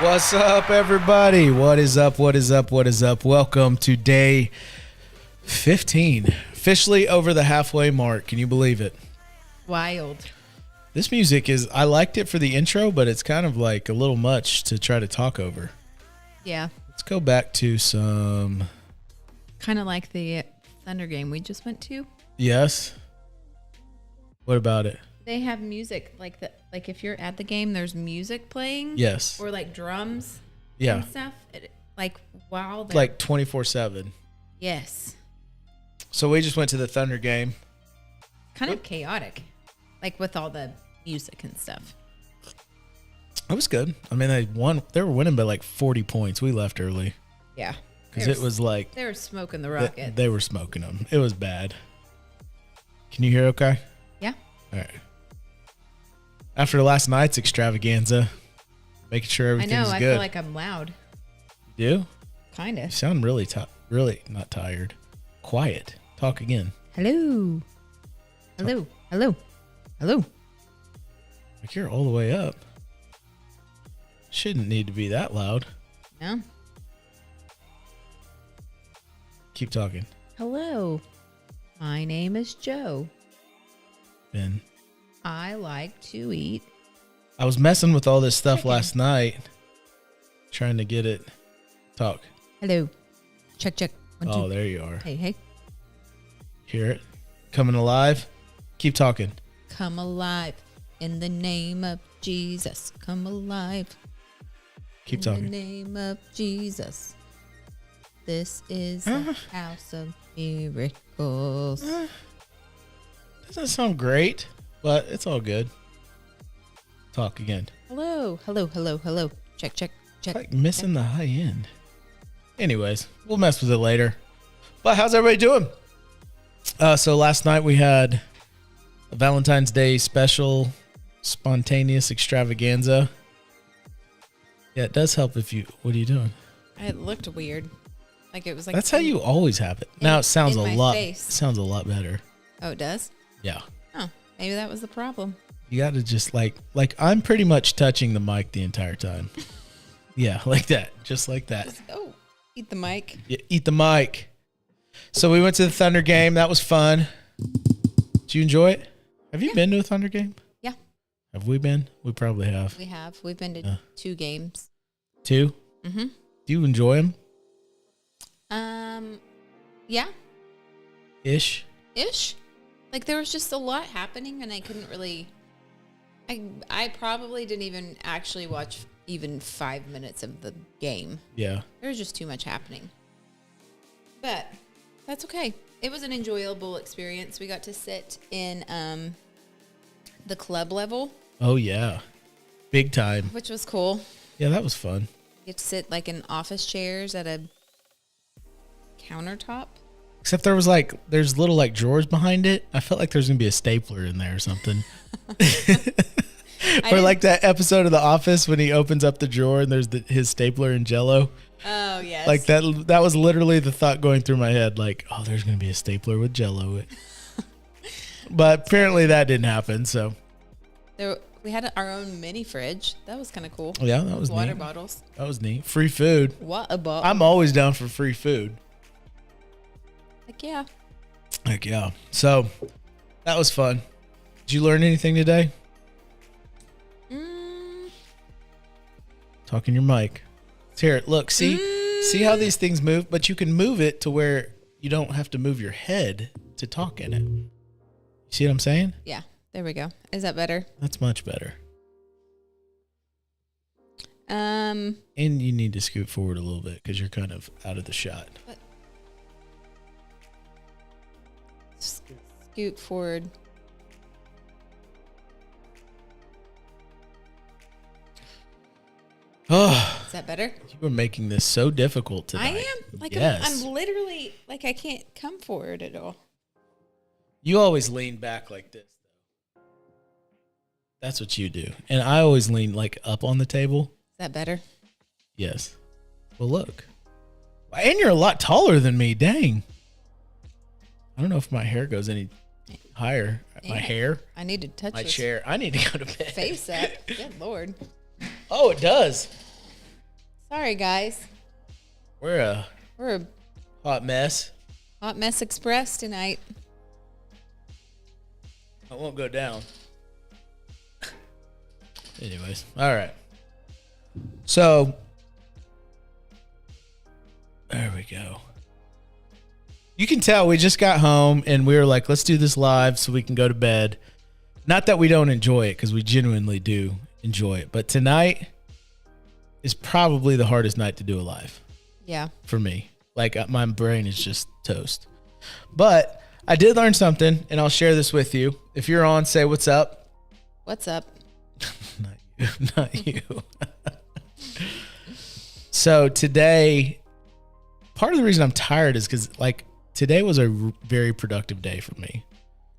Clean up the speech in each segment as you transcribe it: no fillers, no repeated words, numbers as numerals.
What's up, everybody? What is up? What is up? What is up? Welcome to day 15. Officially over the halfway mark. Can you believe it? Wild. This music is, I liked it for the intro, but it's kind of like a little much to try to talk over. Yeah. Let's go back to some. Kind of like the Thunder game we just went to. Yes. What about it? They have music like if you're at the game, there's music playing. Yes. Or like drums. Yeah. And stuff. Wow. Like 24/7. Yes. So we just went to the Thunder game. Kind of chaotic. Like with all the music and stuff. It was good. I mean, they were winning by like 40 points. We left early. Yeah. Because it was like. They were smoking the rocket. They were smoking them. It was bad. Can you hear okay? Yeah. All right. After last night's extravaganza, making sure everything's good. I feel like I'm loud. You do? Kind You of. sound really not tired. Quiet. Talk again. Hello. Hello. Hello. Hello. Like you're all the way up. Shouldn't need to be that loud. No. Keep talking. Hello. My name is Joe. Ben. I like to eat. I was messing with all this stuff Chicken. last night. Trying to get it. Talk. Hello. Check, check. 1, 2. Oh, there you are. Hey, hey. Hear it? Coming alive? Keep talking. Come alive in the name of Jesus. Come alive. Keep in talking. the name of Jesus. This is the house of miracles. Doesn't sound great, but it's all good. Talk again. Hello. Hello. Hello. Hello. Check, check, check. Like missing the high end. Anyways, we'll mess with it later. But how's everybody doing? So last night we had a Valentine's Day special, spontaneous extravaganza. Yeah, it does help if you. What are you doing? It looked weird. Like it was like. That's how you always have it. Now it sounds in a my lot. face. It sounds a lot better. Oh, it does? Yeah. Oh, maybe that was the problem. You got to just like I'm pretty much touching the mic the entire time. Yeah, like that. Just like that. Oh, eat the mic. Yeah, eat the mic. So we went to the Thunder game. That was fun. Did you enjoy it? Have you been to a Thunder game? Yeah. Have we been? We probably have. We have. We've been to 2 games. 2? Mm-hmm. Do you enjoy them? Yeah. Ish? Like there was just a lot happening and I couldn't really. I probably didn't even actually watch even 5 minutes of the game. Yeah. There was just too much happening. But that's okay. It was an enjoyable experience. We got to sit in the club level. Oh, yeah. Big time. Which was cool. Yeah, that was fun. You get to sit like in office chairs at a countertop. Except there's little like drawers behind it. I felt like there's going to be a stapler in there or something. Or like that episode of The Office when he opens up the drawer and there's his stapler in Jell-O. Oh, yes. Like that was literally the thought going through my head. Like, oh, there's going to be a stapler with Jell-O. But apparently that didn't happen. So we had our own mini fridge. That was kind of cool. yeah, that was Water neat. bottles. That was neat. Free food. Water bottle. I'm always down for free food. Like, yeah. Heck yeah. So that was fun. Did you learn anything today? Talk in your mic. Let's hear it. Look, see how these things move, but you can move it to where you don't have to move your head to talk in it. You see what I'm saying? Yeah. There we go. Is that better? That's much better. Um. And you need to scoot forward a little bit because you're kind of out of the shot. Scoot forward. Oh, Is that better? you were making this so difficult tonight. I am. Like, yes. I'm literally, like, I can't come forward at all. You always lean back like this, though. That's what you do. And I always lean like up on the table. Is that better? Yes. Well, look. And you're a lot taller than me. Dang. I don't know if my hair goes any higher. My hair? I need to touch My this chair. I need to go to bed. face up. Good Lord. Oh, it does. Sorry, guys. We're a We're a hot mess. hot mess express tonight. I won't go down. Anyways, all right. So, there we go. You can tell we just got home and we were like, let's do this live so we can go to bed. Not that we don't enjoy it, because we genuinely do enjoy it. But tonight is probably the hardest night to do a live Yeah. for me. Like, my brain is just toast. But I did learn something, and I'll share this with you. If you're on, say what's up. What's up? Not you. Not you. So today, part of the reason I'm tired is because, like, today was a very productive day for me.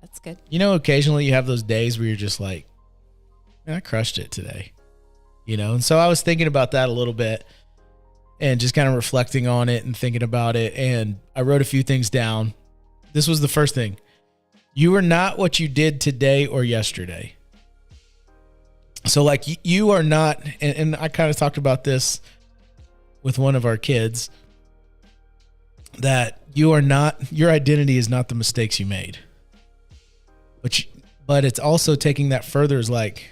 That's good. You know, occasionally you have those days where you're just like, man, I crushed it today. You know, and so I was thinking about that a little bit and just kind of reflecting on it and thinking about it. And I wrote a few things down. This was the first thing. You are not what you did today or yesterday. So, like, you are not, and I kind of talked about this with one of our kids, that you are not, your identity is not the mistakes you made. But it's also taking that further, is like,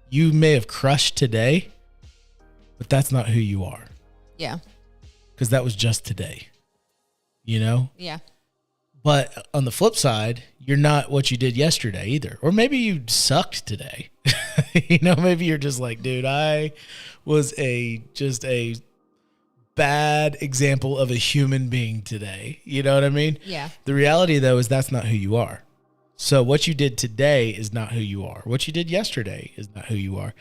you may have crushed today, but that's not who you are. Yeah. Because that was just today, you know? Yeah. But on the flip side, you're not what you did yesterday either. Or maybe you sucked today. You know, maybe you're just like, dude, I was just a bad example of a human being today. You know what I mean? Yeah. The reality, though, is that's not who you are. So what you did today is not who you are. What you did yesterday is not who you are.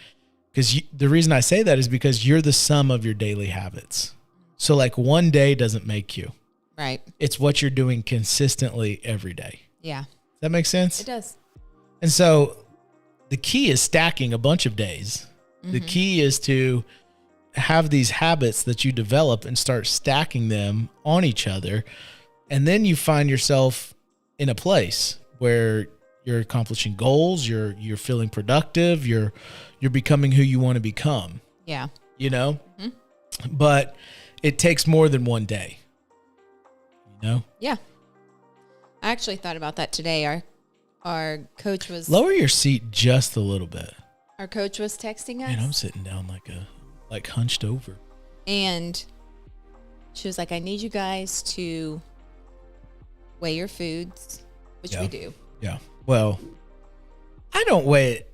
Because the reason I say that is because you're the sum of your daily habits. So, like, one day doesn't make you. Right. It's what you're doing consistently every day. Yeah. Does that make sense? It does. And so the key is stacking a bunch of days. Mm-hmm. The key is to have these habits that you develop and start stacking them on each other. And then you find yourself in a place where you're accomplishing goals, you're feeling productive, you're becoming who you want to become. Yeah. You know? Mm-hmm. But it takes more than one day. You know? Yeah. I actually thought about that today. Our coach was Lower your seat just a little bit. Our coach was texting us. Man, I'm sitting down like hunched over. And she was like, I need you guys to weigh your foods, which we do. Yeah. Well, I don't weigh it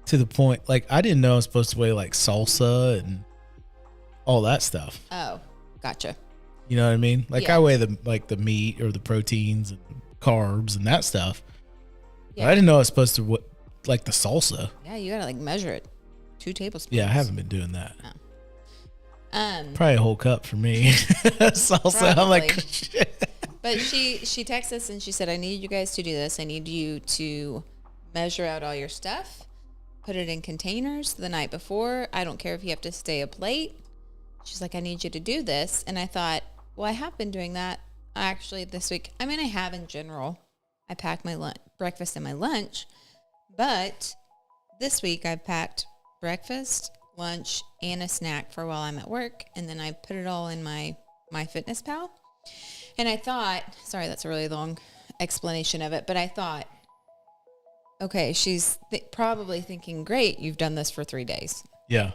to the point, like, I didn't know I was supposed to weigh like salsa and all that stuff. Oh, gotcha. You know what I mean? Like, Yeah. I weigh the meat or the proteins and carbs and that stuff. Yeah. But I didn't know I was supposed to like the salsa. Yeah, you gotta like measure it. 2 tablespoons. Yeah, I haven't been doing that. No. Probably a whole cup for me. Salsa. I'm like, Probably. shit. But she texted us and she said, I need you guys to do this. I need you to measure out all your stuff, put it in containers the night before. I don't care if you have to stay up late. She's like, I need you to do this. And I thought, well, I have been doing that actually this week. I mean, I have in general. I pack my breakfast and my lunch. But this week I packed breakfast, lunch, and a snack for while I'm at work. And then I put it all in my MyFitnessPal. And I thought, sorry, that's a really long explanation of it, but I thought, okay, she's probably thinking, great, you've done this for 3 days, Yeah.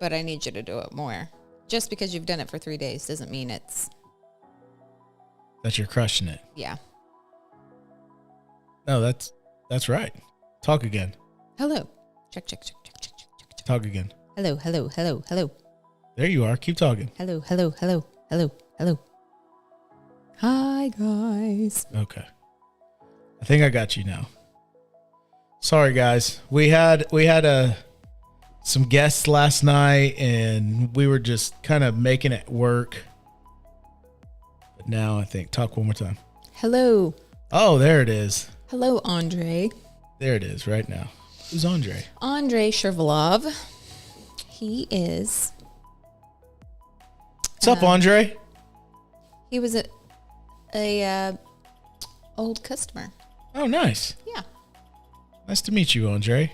but I need you to do it more. Just because you've done it for 3 days doesn't mean it's, That you're crushing it. yeah. No, that's right. Talk again. Hello. Check, check, check, check, check, check, check. Talk again. Hello, hello, hello, hello. There you are. Keep talking. Hello, hello, hello, hello, hello. Hi, guys. Okay. I think I got you now. Sorry, guys. We had some guests last night, and we were just kind of making it work. But now I think, talk one more time. Hello. Oh, there it is. Hello, Andre. There it is right now. Who's Andre? Andre Shervalov. He is. What's up, Andre? He was a old customer. Oh, nice. Yeah. Nice to meet you, Andre.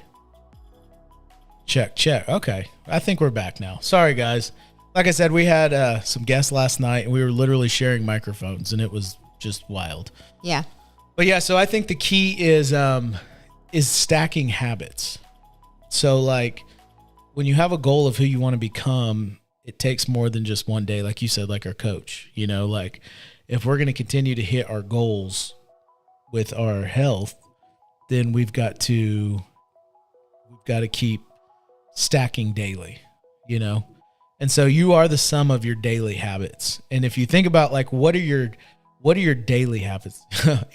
Check. Okay. I think we're back now. Sorry, guys. Like I said, we had some guests last night, and we were literally sharing microphones, and it was just wild. Yeah. But yeah, so I think the key is stacking habits. So like when you have a goal of who you want to become, it takes more than just one day. Like you said, like our coach, like if we're going to continue to hit our goals with our health, then we've got to keep stacking daily, And so you are the sum of your daily habits. And if you think about like, what are your daily habits?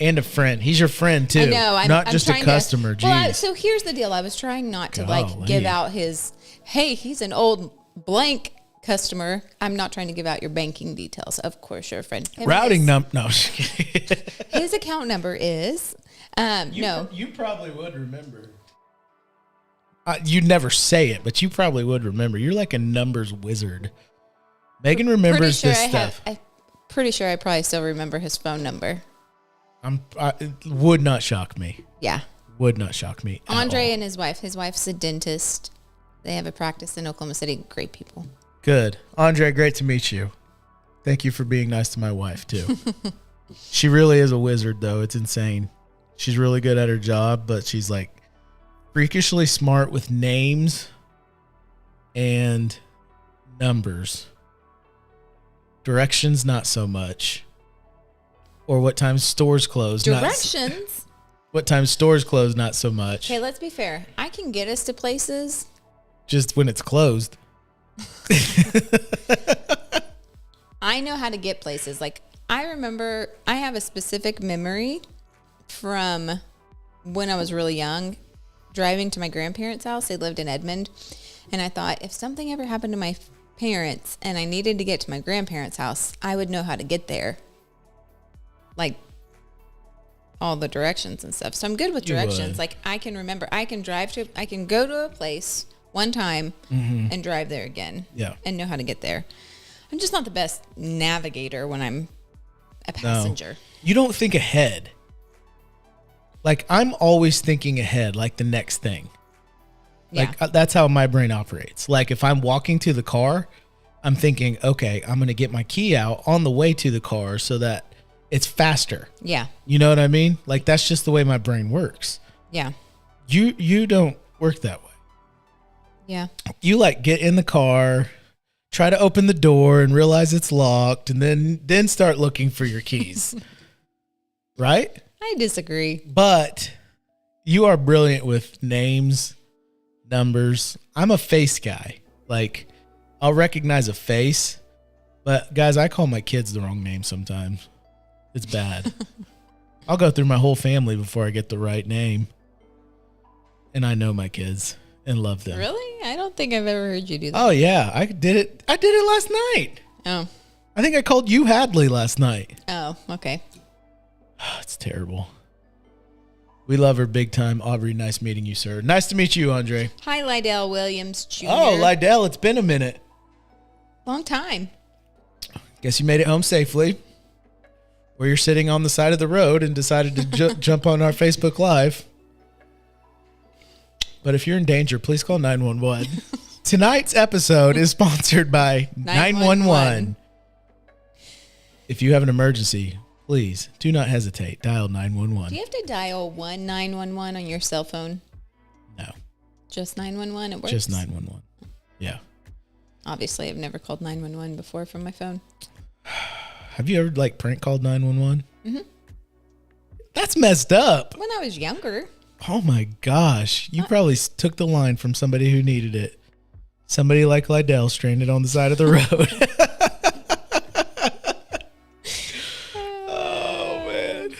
And a friend. He's your friend too. I know. Not just a customer. Well, so here's the deal. I was trying not to like give out he's an old blank customer. I'm not trying to give out your banking details. Of course, you're a friend. Routing number. No. His account number is, no. You probably would remember. You'd never say it, but you probably would remember. You're like a numbers wizard. Megan remembers this stuff. Pretty sure I probably still remember his phone number. It would not shock me. Yeah. Would not shock me. Andre and his wife. His wife's a dentist. They have a practice in Oklahoma City. Great people. Good. Andre, great to meet you. Thank you for being nice to my wife, too. She really is a wizard, though. It's insane. She's really good at her job, but she's like freakishly smart with names and numbers. Directions, not so much. Or what time stores close. Directions? What time stores close, not so much. Okay, let's be fair. I can get us to places. Just when it's closed. I know how to get places. Like, I remember, I have a specific memory from when I was really young, driving to my grandparents' house. They lived in Edmond. And I thought, if something ever happened to my parents and I needed to get to my grandparents' house, I would know how to get there. Like, all the directions and stuff. So I'm good with directions. Like, I can remember, I can go to a place one time and drive there again. Yeah. And know how to get there. I'm just not the best navigator when I'm a passenger. No. You don't think ahead. Like, I'm always thinking ahead, like the next thing. Like, that's how my brain operates. Like, if I'm walking to the car, I'm thinking, okay, I'm going to get my key out on the way to the car so that it's faster. Yeah. You know what I mean? Like, that's just the way my brain works. Yeah. You don't work that way. Yeah. You like get in the car, try to open the door and realize it's locked, and then start looking for your keys. Right? I disagree. But you are brilliant with names, numbers. I'm a face guy. Like, I'll recognize a face, but guys, I call my kids the wrong name sometimes. It's bad. I'll go through my whole family before I get the right name. And I know my kids and love them. Really? I don't think I've ever heard you do that. Oh yeah, I did it last night. Oh. I think I called you Hadley last night. Oh, okay. It's terrible. We love her big time. Aubrey, nice meeting you, sir. Nice to meet you, Andre. Hi, Lydell Williams Jr. Oh, Lydell, it's been a minute. Long time. Guess you made it home safely. Where you're sitting on the side of the road and decided to jump on our Facebook Live. But if you're in danger, please call 911. Tonight's episode is sponsored by 911. If you have an emergency, please do not hesitate. Dial 911. Do you have to dial 911 on your cell phone? No. Just 911? It works? Just 911. Yeah. Obviously, I've never called 911 before from my phone. Have you ever like prank called 911? Mm-hmm. That's messed up. When I was younger. Oh my gosh. You probably took the line from somebody who needed it. Somebody like Lydell stranded on the side of the road. Oh man.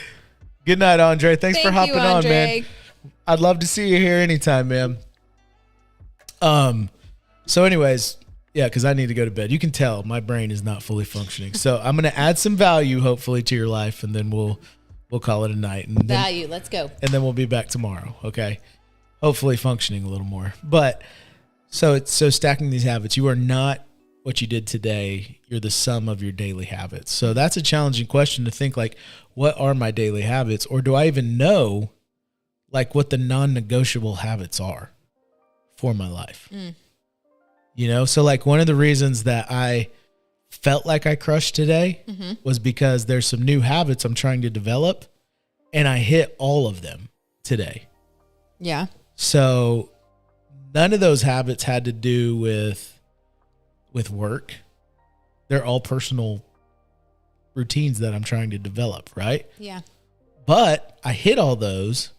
Good night, Andre. Thanks for hopping on, man. I'd love to see you here anytime, man. So anyways, yeah, because I need to go to bed. You can tell my brain is not fully functioning. So I'm going to add some value, hopefully, to your life, and then we'll call it a night. And value, let's go. And then we'll be back tomorrow, okay? Hopefully functioning a little more. But so stacking these habits, you are not what you did today. You're the sum of your daily habits. So that's a challenging question to think, like, what are my daily habits? Or do I even know, like, what the non-negotiable habits are for my life. You know, so like one of the reasons that I felt like I crushed today was because there's some new habits I'm trying to develop, and I hit all of them today. Yeah. So none of those habits had to do with work. They're all personal routines that I'm trying to develop, right? Yeah. But I hit all those,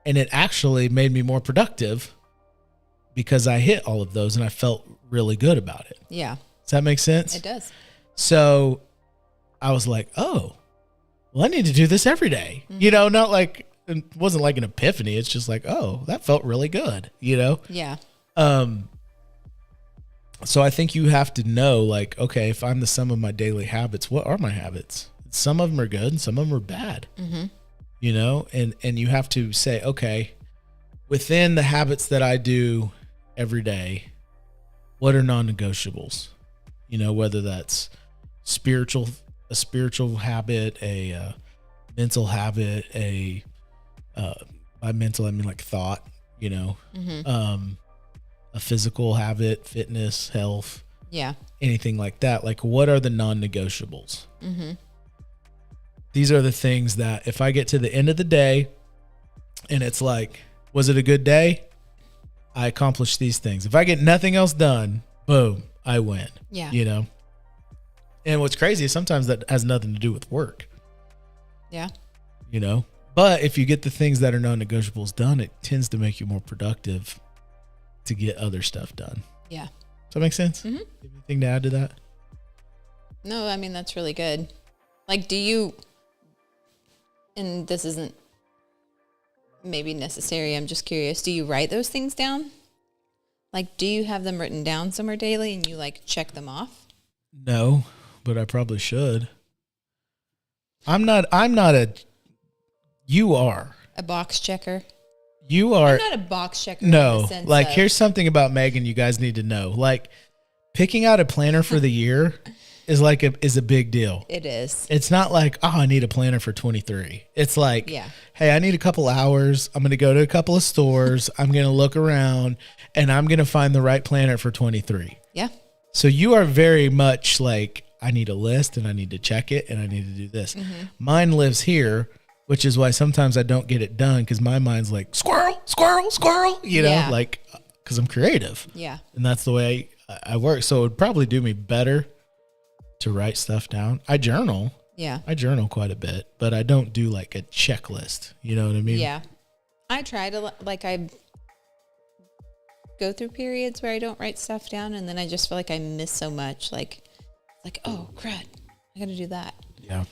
and it actually made me more productive because I hit all of those and I felt really good about it. Yeah. Does that make sense? It does. So I was like, oh, well, I need to do this every day. You know, not like, it wasn't like an epiphany. It's just like, oh, that felt really good, you know? Yeah. So I think you have to know, like, okay, if I'm the sum of my daily habits, what are my habits? Some of them are good and some of them are bad, you know? And you have to say, okay, within the habits that I do every day, what are non-negotiables? You know, whether that's a spiritual habit, a mental habit, by mental, I mean like thought, you know, a physical habit, fitness, health, Yeah. anything like that. Like, what are the non-negotiables? These are the things that if I get to the end of the day and it's like, was it a good day? I accomplished these things. If I get nothing else done, boom, I win. Yeah. You know? And what's crazy is sometimes that has nothing to do with work, Yeah. you know? But if you get the things that are non-negotiables done, it tends to make you more productive to get other stuff done. Yeah. Does that make sense? Anything to add to that? No, I mean, that's really good. Like, do you, and this isn't maybe necessary, I'm just curious, do you write those things down? Like, do you have them written down somewhere daily and you like check them off? No, but I probably should. You are. A box checker? You are. I'm not a box checker. in No, the sense like of- here's something about Megan you guys need to know. Like picking out a planner for the year is a big deal. It is. It's not like, oh, I need a planner for 23. It's like, Yeah. hey, I need a couple hours. I'm going to go to a couple of stores. I'm going to look around and I'm going to find the right planner for 23. Yeah. So you are very much like, I need a list and I need to check it and I need to do this. Mine lives here, which is why sometimes I don't get it done because my mind's like, squirrel, squirrel, squirrel, you know, Yeah. like, because I'm creative. Yeah. And that's the way I work. So it would probably do me better to write stuff down. I journal quite a bit, but I don't do like a checklist. You know what I mean? Yeah. I try to, like, I go through periods where I don't write stuff down and then I just feel like I miss so much. Like, oh, crud, I got to do that. Yeah.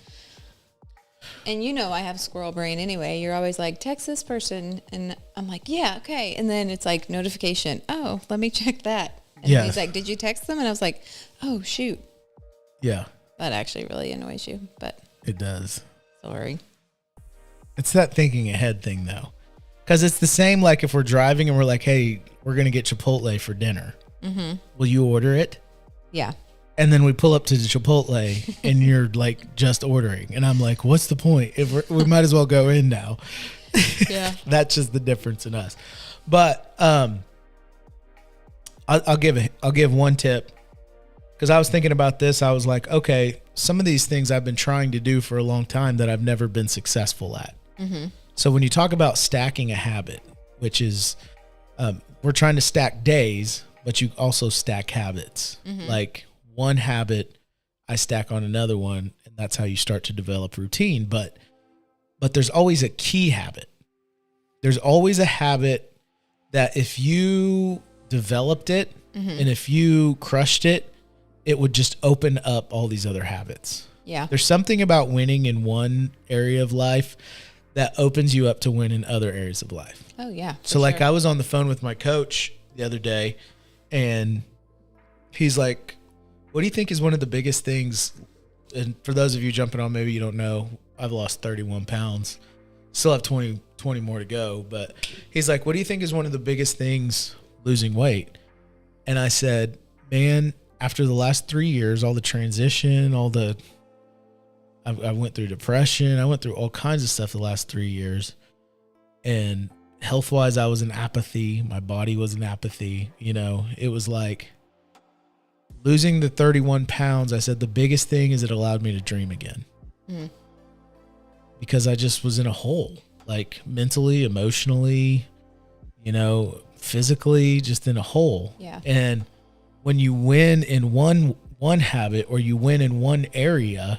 And you know, I have squirrel brain anyway. You're always like, text this person. And I'm like, yeah, okay. And then it's like notification. Oh, let me check that. And Yeah. he's like, did you text them? And I was like, oh, shoot. Yeah, That actually really annoys you, but it does. sorry. It's that thinking ahead thing though. Because it's the same like if we're driving and we're like, hey, we're going to get Chipotle for dinner. Will you order it? Yeah. And then we pull up to the Chipotle and you're like just ordering. And I'm like, what's the point? If we might as well go in now. Yeah. That's just the difference in us. But I'll give one tip because I was thinking about this. I was like, okay, some of these things I've been trying to do for a long time that I've never been successful at. So when you talk about stacking a habit, which is we're trying to stack days, but you also stack habits. Like one habit I stack on another one, and that's how you start to develop routine. But there's always a key habit. There's always a habit that if you developed it and if you crushed it, it would just open up all these other habits. Yeah. There's something about winning in one area of life that opens you up to win in other areas of life. Oh, yeah. So like I was on the phone with my coach the other day and he's like, what do you think is one of the biggest things? And for those of you jumping on, maybe you don't know, I've lost 31 pounds. Still have 20 more to go. But he's like, what do you think is one of the biggest things losing weight? And I said, man, after the last 3 years, all the transition, I went through depression. I went through all kinds of stuff the last 3 years. And health wise, I was in apathy. My body was in apathy. It was like losing the 31 pounds. I said the biggest thing is it allowed me to dream again. Because I just was in a hole, like mentally, emotionally, physically, just in a hole. Yeah. And when you win in one habit, or you win in one area,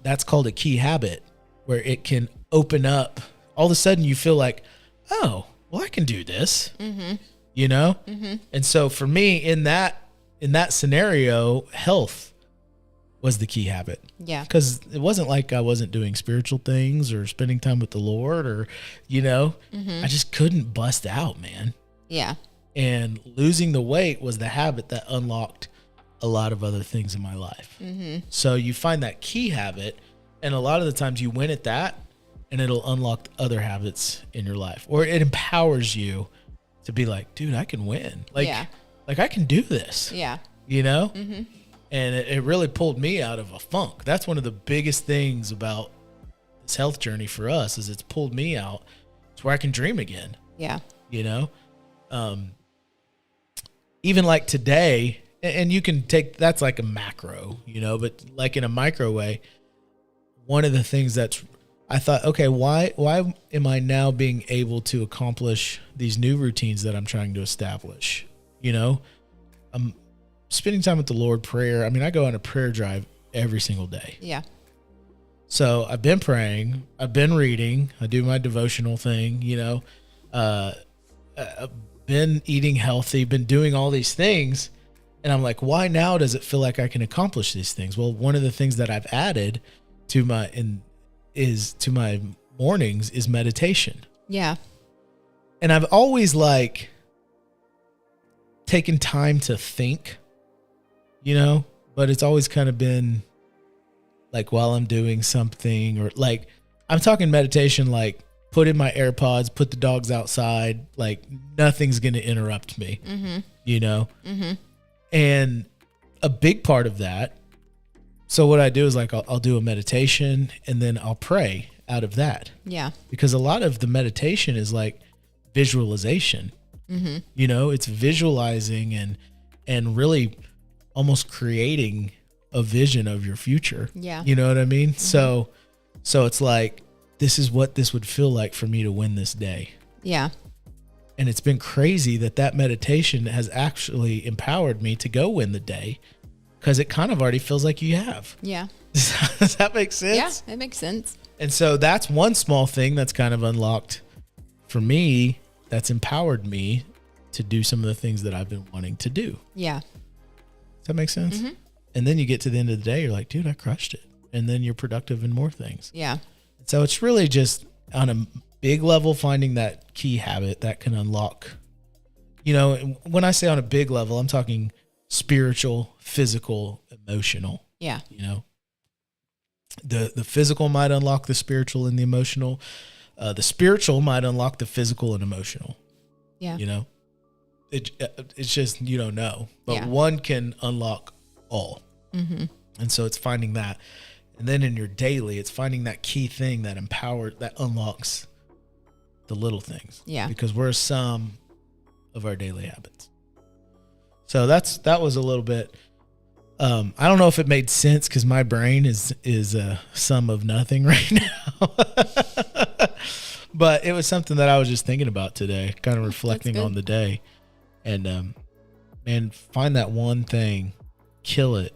that's called a key habit, where it can open up. All of a sudden you feel like, oh, well, I can do this, And so for me in that scenario, health was the key habit. Yeah. Because it wasn't like I wasn't doing spiritual things or spending time with the Lord or, I just couldn't bust out, man. Yeah. And losing the weight was the habit that unlocked a lot of other things in my life. So you find that key habit, and a lot of the times you win at that, and it'll unlock other habits in your life, or it empowers you to be like, dude, I can win. Like I can do this. Yeah. And it really pulled me out of a funk. That's one of the biggest things about this health journey for us, is it's pulled me out to where I can dream again. Yeah. Even like today, and you can take, that's like a macro, but like in a micro way, one of the things that's, I thought, okay, why am I now being able to accomplish these new routines that I'm trying to establish? I'm spending time with the Lord, prayer. I mean, I go on a prayer drive every single day. Yeah. So I've been praying, I've been reading, I do my devotional thing, I've been eating healthy, been doing all these things. And I'm like, why now does it feel like I can accomplish these things? Well, one of the things that I've added to my mornings is meditation. Yeah. And I've always like taken time to think, but it's always kind of been like while I'm doing something, or like I'm talking meditation, like put in my AirPods, put the dogs outside, like nothing's going to interrupt me, And a big part of that, so what I do is like I'll do a meditation, and then I'll pray out of that. Yeah. Because a lot of the meditation is like visualization. It's visualizing and really almost creating a vision of your future. Yeah. You know what I mean? So it's like, this is what this would feel like for me to win this day. Yeah. And it's been crazy that meditation has actually empowered me to go win the day, because it kind of already feels like you have. Yeah. Does that make sense? Yeah, it makes sense. And so that's one small thing that's kind of unlocked for me, that's empowered me to do some of the things that I've been wanting to do. Yeah. Does that make sense? And then you get to the end of the day, you're like, dude, I crushed it. And then you're productive in more things. Yeah. So it's really just on a big level, finding that key habit that can unlock, when I say on a big level, I'm talking spiritual, physical, emotional. Yeah. The physical might unlock the spiritual and the emotional. The spiritual might unlock the physical and emotional. Yeah. It's just, you don't know, but Yeah. one can unlock all. And so it's finding that. And then in your daily, it's finding that key thing that unlocks the little things. Yeah. Because we're a sum of our daily habits. So that was a little bit, I don't know if it made sense, because my brain is a sum of nothing right now. But it was something that I was just thinking about today, kind of reflecting on the day. And man, find that one thing, kill it,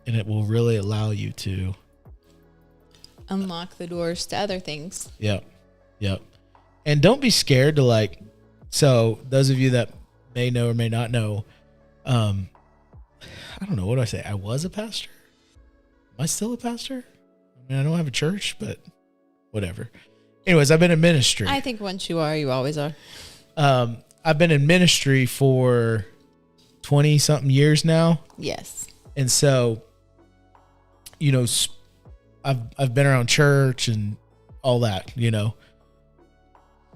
and it will really allow you to Unlock the doors to other things. Yep. And don't be scared to so those of you that may know or may not know, I don't know, what do I say? I was a pastor. Am I still a pastor? I mean, I don't have a church, but whatever. Anyways, I've been in ministry. I think once you are, you always are. I've been in ministry for 20 something years now. Yes. And so, I've been around church and all that,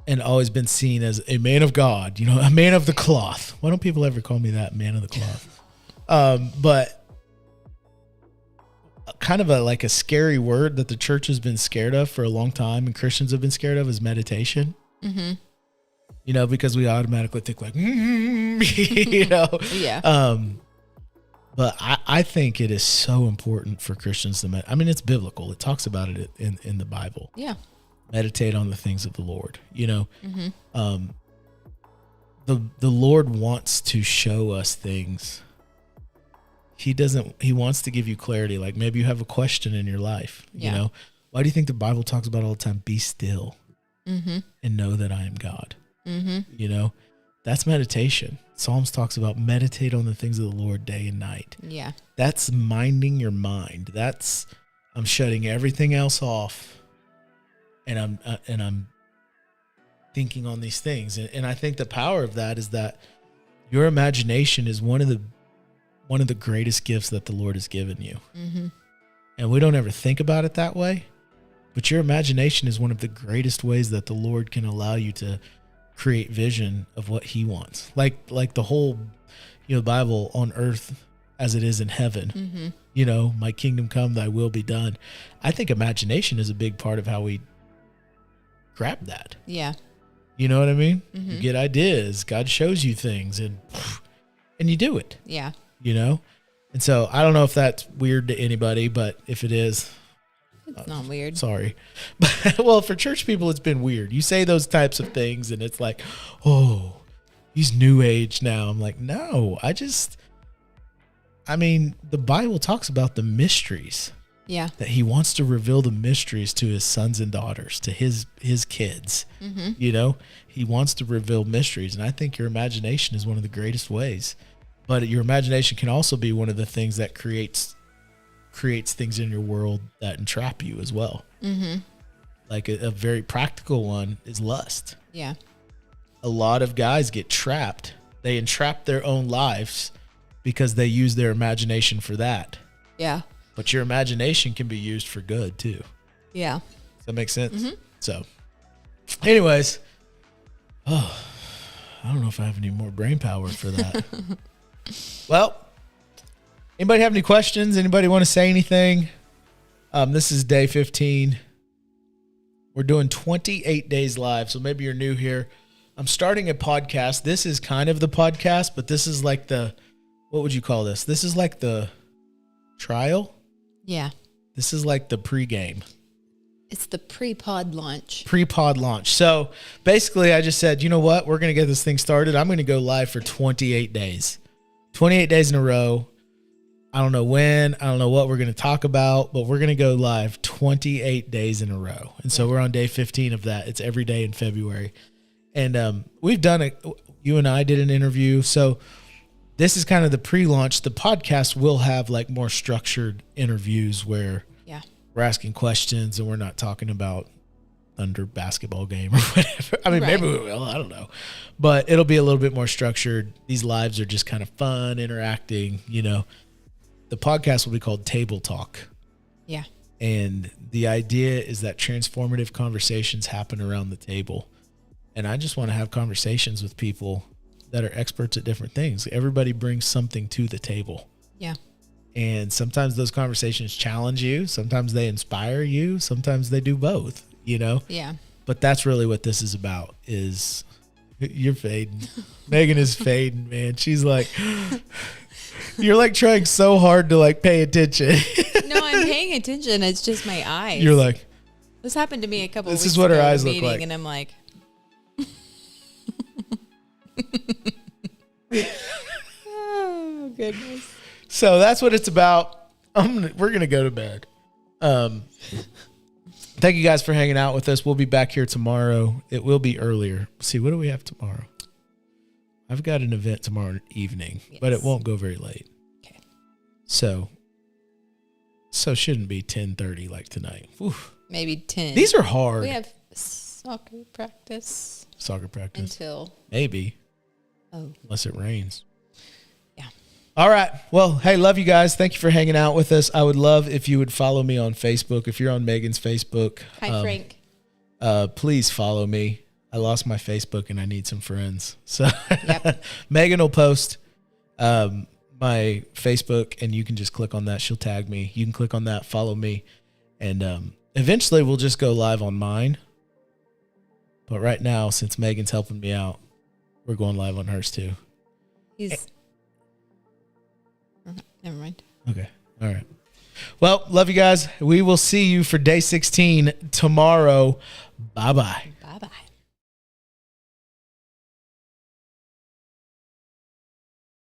and always been seen as a man of God, a man of the cloth. Why don't people ever call me that, man of the cloth? But kind of a scary word that the church has been scared of for a long time, and Christians have been scared of, is meditation. Mm-hmm. You know, because we automatically think like, you know. Yeah. But I think it is so important for Christians to I mean, it's biblical. It talks about it in the Bible. Yeah. Meditate on the things of the Lord. You know, Mm-hmm. The Lord wants to show us things. He wants to give you clarity. Like maybe you have a question in your life. Yeah. You know, why do you think the Bible talks about all the time? Be still Mm-hmm. and know that I am God. Mm-hmm. You know, that's meditation. Psalms talks about meditate on the things of the Lord day and night. Yeah. That's minding your mind. That's I'm shutting everything else off, and I'm thinking on these things. And I think the power of that is that your imagination is one of the greatest gifts that the Lord has given you. Mm-hmm. And we don't ever think about it that way, but your imagination is one of the greatest ways that the Lord can allow you to create vision of what he wants. Like the whole, you know, Bible on earth as it is in heaven. Mm-hmm. You know, my kingdom come, thy will be done. I think imagination is a big part of how we grab that. Yeah. You know what I mean? Mm-hmm. You get ideas, God shows you things and you do it, Yeah. you know? And so I don't know if that's weird to anybody, but if it is, It's not weird. sorry. Well, for church people, it's been weird. You say those types of things and it's like, oh, he's new age now. I'm like, no, I mean, the Bible talks about the mysteries Yeah. that he wants to reveal the mysteries to his sons and daughters, to his kids. Mm-hmm. You know, he wants to reveal mysteries. And I think your imagination is one of the greatest ways, but your imagination can also be one of the things that creates things in your world that entrap you as well. Mm-hmm. Like a very practical one is lust. Yeah. A lot of guys get trapped. They entrap their own lives because they use their imagination for that. Yeah. But your imagination can be used for good too. Yeah. Does that make sense? Mm-hmm. So, anyways, I don't know if I have any more brain power for that. Well, anybody have any questions? Anybody want to say anything? This is day 15. We're doing 28 days live. So maybe you're new here. I'm starting a podcast. This is kind of the podcast, but this is like what would you call this? This is like the trial. Yeah. This is like the pregame. It's the pre-pod launch. Pre-pod launch. So basically I just said, you know what? We're going to get this thing started. I'm going to go live for 28 days. 28 days in a row. I don't know when. I don't know what we're going to talk about, but we're going to go live 28 days in a row. And so we're on day 15 of that. It's every day in February. And we've done it. You and I did an interview. So this is kind of the pre-launch. The podcast will have like more structured interviews where we're asking questions and we're not talking about Thunder basketball game or whatever. I mean, maybe we will. I don't know. But it'll be a little bit more structured. These lives are just kind of fun, interacting, you know. The podcast will be called Table Talk. Yeah. And the idea is that transformative conversations happen around the table. And I just want to have conversations with people that are experts at different things. Everybody brings something to the table. Yeah. And sometimes those conversations challenge you. Sometimes they inspire you. Sometimes they do both, you know? Yeah. But that's really what this is about is you're fading. Megan is fading, man. She's like, you're like trying so hard to like pay attention. No, I'm paying attention. It's just my eyes. You're like, this happened to me a couple this weeks is what her ago at a eyes look meeting, like. and I'm like, oh, goodness. so that's what it's about. We're going to go to bed. Thank you guys for hanging out with us. We'll be back here tomorrow. It will be earlier. See, what do we have tomorrow? I've got an event tomorrow evening, but it won't go very late. Okay. So shouldn't be 10:30 like tonight. Whew. Maybe 10. These are hard. We have soccer practice Soccer practice. until, Maybe. oh, Unless it rains. yeah. All right. Well, hey, love you guys. Thank you for hanging out with us. I would love if you would follow me on Facebook. If you're on Megan's Facebook. Hi, Frank. Please follow me. I lost my Facebook and I need some friends. So Yep. Megan will post my Facebook and you can just click on that. She'll tag me. You can click on that, follow me. And eventually we'll just go live on mine. But right now, since Megan's helping me out, we're going live on hers too. He's. Never mind. Okay. All right. Well, love you guys. We will see you for day 16 tomorrow. Bye-bye. Bye bye.